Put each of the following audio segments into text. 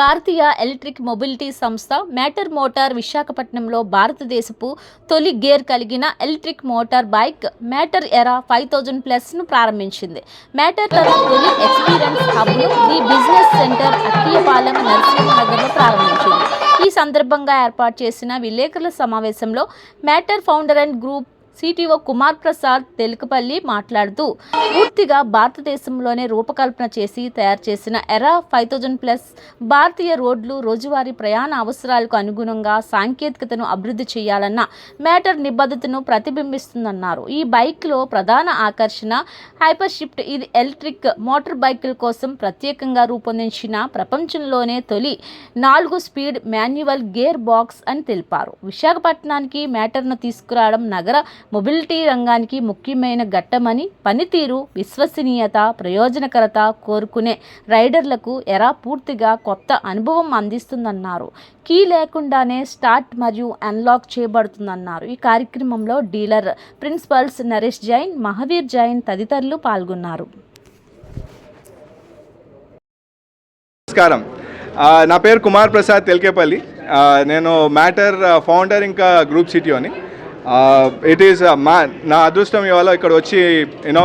భారతీయ electric mobility సంస్థ matter motor విశాఖపట్నంలో భారతదేశపు తొలి గేర్ కలిగిన ఎలక్ట్రిక్ మోటార్ బైక్ మ్యాటర్ ఎరా 5000+ ప్రారంభించింది. మ్యాటర్ తన తొలి ఎక్స్పీరియన్స్ హబ్ను ది బిజినెస్ సెంటర్ అక్కియపాలెం నరసింహనగర్లో ప్రారంభించింది. ఈ సందర్భంగా ఏర్పాటు చేసిన విలేకరుల సమావేశంలో matter founder and group CTO Kumar Prasad Telakapalli మాట్లాడుతూ పూర్తిగా భారతదేశంలోనే రూపకల్పన చేసి తయారు చేసిన ఎరా 5000+ భారతీయ రోడ్లు రోజువారీ ప్రయాణ అవసరాలకు అనుగుణంగా సాంకేతికతను అభివృద్ధి చేయాలన్న మ్యాటర్ నిబద్ధతను ప్రతిబింబిస్తుందన్నారు. ఈ బైక్లో ప్రధాన ఆకర్షణ హైపర్ షిఫ్ట్. ఇది ఎలక్ట్రిక్ మోటార్ బైకుల కోసం ప్రత్యేకంగా రూపొందించిన ప్రపంచంలోనే తొలి 4 స్పీడ్ మాన్యువల్ గేర్ బాక్స్ అని తెలిపారు. విశాఖపట్నానికి మ్యాటర్ను తీసుకురావడం నగర మొబిలిటీ రంగానికి ముఖ్యమైన ఘట్టమని, పనితీరు, విశ్వసనీయత, ప్రయోజనకరత కోరుకునే రైడర్లకు ఎరా పూర్తిగా కొత్త అనుభవం అందిస్తుందన్నారు. కీ లేకుండానే స్టార్ట్ మరియు అన్లాక్ చేయబడుతుందన్నారు. ఈ కార్యక్రమంలో డీలర్ ప్రిన్సిపల్స్ నరేష్ జైన్, మహావీర్ జైన్ తదితరులు పాల్గొన్నారు. నమస్కారం, నా పేరు కుమార్ ప్రసాద్ తెలకేపల్లి. నేను మ్యాటర్ ఫౌండర్ ఇంకా గ్రూప్ సిటిఓని. ఇట్ ఈస్ నా అదృష్టం ఇవాళ ఇక్కడ వచ్చి యూనో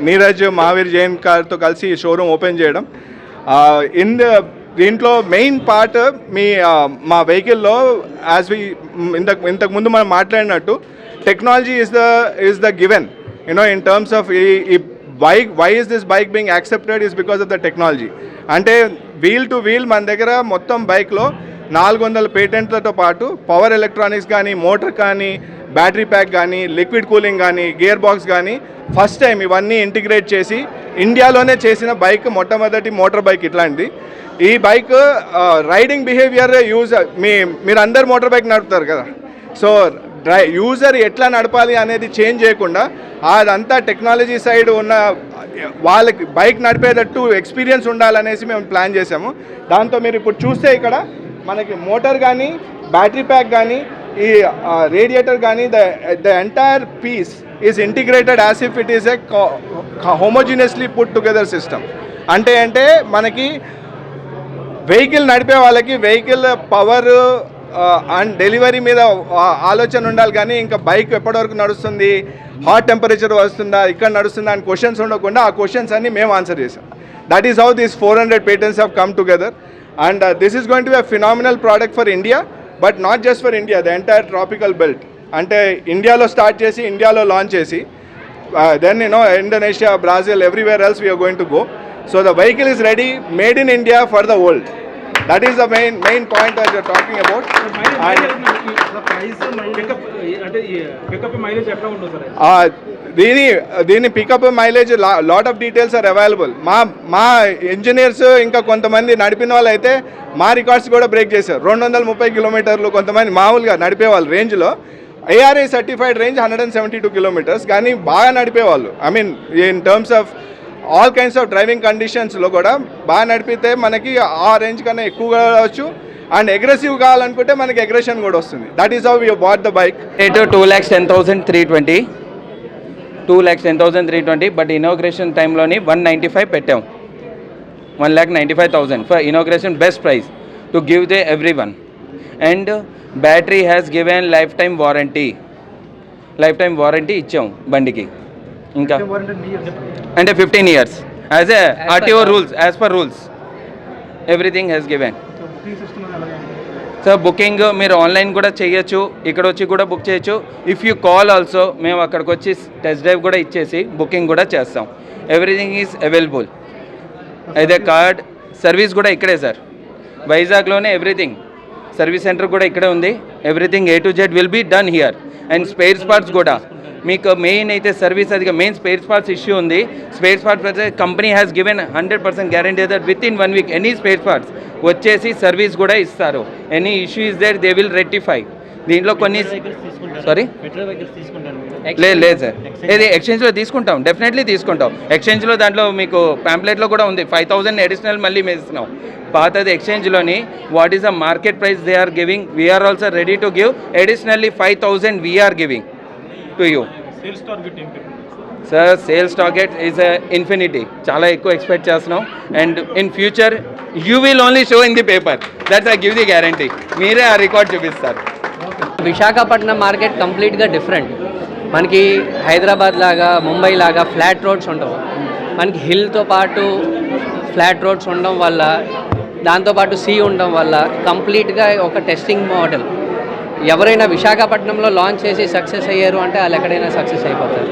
నీరజ్, మహావీర్ జైన్ గారితో కలిసి షోరూమ్ ఓపెన్ చేయడం. దీంట్లో మెయిన్ పార్ట్ మా వెహికల్లో యాజ్ వి ఇంతకుముందు మనం మాట్లాడినట్టు technology is the given you know in terms of ఈ bike. Why is this bike being accepted is because of the technology. అంటే వీల్ టు వీల్ మన దగ్గర మొత్తం బైక్లో 400 పేటెంట్లతో పాటు పవర్ ఎలక్ట్రానిక్స్ కానీ, మోటార్ కానీ, బ్యాటరీ ప్యాక్ కానీ, లిక్విడ్ కూలింగ్ కానీ, గేర్ బాక్స్ కానీ ఫస్ట్ టైం ఇవన్నీ ఇంటిగ్రేట్ చేసి ఇండియాలోనే చేసిన బైక్, మొట్టమొదటి మోటార్ బైక్ ఇట్లాంటిది. ఈ బైక్ రైడింగ్ బిహేవియర్ మీరు అందరు మోటార్ బైక్ నడుపుతారు కదా, సో యూజర్ ఎట్లా నడపాలి అనేది చేంజ్ చేయకుండా అదంతా టెక్నాలజీ సైడ్ ఉన్న వాళ్ళకి బైక్ నడిపేటట్టు ఎక్స్పీరియన్స్ ఉండాలనేసి మేము ప్లాన్ చేసాము. దాంతో మీరు ఇప్పుడు చూస్తే ఇక్కడ మనకి మోటార్ కానీ, బ్యాటరీ ప్యాక్ కానీ, ఈ రేడియేటర్ కానీ, the entire piece is integrated as if it is a homogeneously put together system. అంటే మనకి వెహికల్ నడిపే వాళ్ళకి వెహికల్ పవర్ అండ్ డెలివరీ మీద ఆలోచన ఉండాలి, కానీ ఇంకా బైక్ ఎప్పటివరకు నడుస్తుంది, హాట్ టెంపరేచర్ వస్తుందా, ఇక్కడ నడుస్తుందా అని క్వశ్చన్స్ ఉండకుండా ఆ క్వశ్చన్స్ అన్ని మేము ఆన్సర్ చేసాం. That is how these 400 patents have come together, and this is going to be a phenomenal product for India, but not just for India, the entire tropical belt. అంటే ఇండియాలో start చేసి ఇండియాలో launch చేసి then Indonesia, Brazil, everywhere else we are going to go. So the vehicle is ready, made in India for the world. That is the main point that you are talking about. దీని pickup mileage lot of details are available. మా engineers ఇంకా కొంతమంది నడిపిన వాళ్ళు అయితే మా records కూడా break చేశారు. 230 కిలోమీటర్లు కొంతమంది మామూలుగా నడిపేవాళ్ళు రేంజ్లో. ARA సర్టిఫైడ్ రేంజ్ 172 కిలోమీటర్స్, కానీ బాగా నడిపేవాళ్ళు. I mean in terms of all kinds of driving కండిషన్స్లో కూడా బాగా నడిపితే మనకి ఆ రేంజ్ కన్నా ఎక్కువగా రావచ్చు. అండ్ అగ్రెసివ్ కావాలనుకుంటే మనకి అగ్రెషన్ కూడా వస్తుంది. That is how we bought the bike. 2,10,320 2,10,320, but inauguration టైంలోని 195 పెట్టాం. 1,95,000 for inauguration, best price to give they everyone. And battery has given lifetime warranty ఇచ్చాం బండికి. ఇంకా అంటే 15 years as a RTO rules, as per rules everything has given. Sir booking మీరు online కూడా చేయొచ్చు, ఇక్కడ వచ్చి కూడా బుక్ చేయొచ్చు. ఇఫ్ యూ కాల్ ఆల్సో మేము అక్కడికి వచ్చి టెస్ట్ డ్రైవ్ కూడా ఇచ్చేసి బుకింగ్ కూడా చేస్తాం. Everything is available. అయితే కార్డ్ సర్వీస్ కూడా ఇక్కడే సార్, వైజాగ్లోనే. ఎవ్రీథింగ్ సర్వీస్ సెంటర్ కూడా ఇక్కడే ఉంది. Everything A to Z will be done here. And spare parts కూడా మీకు మెయిన్ అయితే సర్వీస్, అది మెయిన్ స్పేర్ పార్ట్స్ ఇష్యూ ఉంది. Spare parts company has given 100% guarantee that within 1 week any spare parts వచ్చేసి service కూడా ఇస్తారు. Any issue is there, they will rectify. దీంట్లో కొన్ని లేదు సార్, ఇది ఎక్స్చేంజ్లో తీసుకుంటాం, డెఫినెట్లీ తీసుకుంటాం. ఎక్స్చేంజ్లో దాంట్లో మీకు ప్యాంప్లెట్లో కూడా ఉంది 5,000 అడిషనల్ మళ్ళీ మేస్తున్నాం. పాతది ఎక్స్చేంజ్లోని what is the market price they are giving, we're also ready to give additionally 5,000 we're giving to you. Sir sales target is infinity, చాలా ఎక్కువ ఎక్స్పెక్ట్ చేస్తున్నాం. And in future you will only show in the paper, that's I give the guarantee. మీరే ఆ record చూపిస్తారు. Visakhapatnam market కంప్లీట్గా different. మనకి హైదరాబాద్ లాగా, ముంబై లాగా ఫ్లాట్ రోడ్స్ ఉండవు. మనకి హిల్తో పాటు ఫ్లాట్ రోడ్స్ ఉండడం వల్ల, దాంతోపాటు సీ ఉండడం వల్ల కంప్లీట్గా ఒక టెస్టింగ్ మోడల్. ఎవరైనా విశాఖపట్నంలో లాంచ్ చేసి సక్సెస్ అయ్యారు అంటే వాళ్ళు ఎక్కడైనా సక్సెస్ అయిపోతారు.